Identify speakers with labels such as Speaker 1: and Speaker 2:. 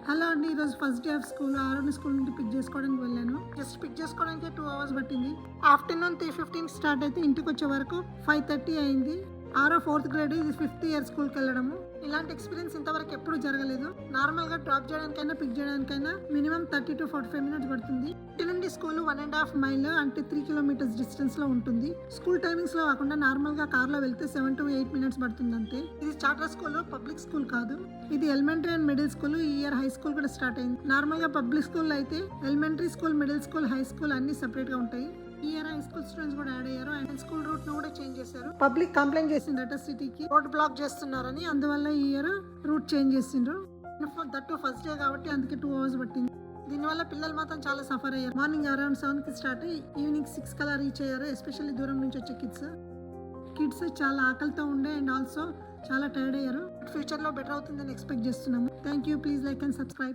Speaker 1: Hello అండి, ఈరోజు first day of school. ఆరోని స్కూల్ నుండి పిక్ చేసుకోవడానికి వెళ్ళాను. జస్ట్ పిక్ చేసుకోవడానికి 2 hours పట్టింది. ఆఫ్టర్నూన్ 3:15 స్టార్ట్ అయితే ఇంటికి వచ్చే వరకు 5:30 అయింది. 4th grade, ఇది 5th year స్కూల్కి వెళ్ళడము. ఇలాంటి ఎక్స్పీరియన్స్ ఇంతవరకు ఎప్పుడు జరగలేదు. నార్మల్ గా డ్రాప్ చేయడానికైనా పిక్ చేయడానికైనా మినిమం 30 to 45 minutes పడుతుంది. ఇంటి నుండి స్కూల్ 1.5 mile అంటే 3 kilometers డిస్టెన్స్ లో ఉంటుంది. స్కూల్ టైమింగ్స్ లో కాకుండా నార్మల్ గా కార్ లో వెళ్తే 7 to 8 minutes పడుతుంది అంతే. ఇది చార్టర్ స్కూల్, పబ్లిక్ స్కూల్ కాదు. ఇది ఎలిమెంటరీ అండ్ మిడిల్ స్కూల్. ఈ ఇయర్ హై స్కూల్ కూడా స్టార్ట్ అయింది. నార్మల్ గా పబ్లిక్ స్కూల్ అయితే elementary school, middle school, high school అన్ని సెపరేట్ గా ఉంటాయి. ఈ ఇయర్ హై స్కూల్ స్టూడెంట్స్ కూడా యాడ్ అయ్యారు. అండ్ స్కూల్ రూట్ ను కూడా చేంజ్ చేశారు. పబ్లిక్ కంప్లైంట్ చేసిందట సిటీకి రోడ్ బ్లాక్ చేస్తున్నారని. అందువల్ల ఈ ఇయర్ రూట్ చేంజ్ చేసిండ్రు. దట్టు ఫస్ట్ డే కాబట్టి అందుకే 2 hours పట్టింది. దీనివల్ల పిల్లలు మాత్రం చాలా సఫర్ అయ్యారు. మార్నింగ్ అరౌండ్ 7 కి స్టార్ట్ అయ్యి ఈవినింగ్ 6 కల్లా రీచ్ అయ్యారు. ఎస్పెషల్లీ దూరం నుంచి వచ్చే కిడ్స్ చాలా ఆకలితో ఉండే అండ్ ఆల్సో చాలా టైర్డ్ అయ్యారు. ఫ్యూచర్ లో బెటర్ అవుతుందని ఎక్స్పెక్ట్ చేస్తున్నాము. Thank you. Please like and subscribe.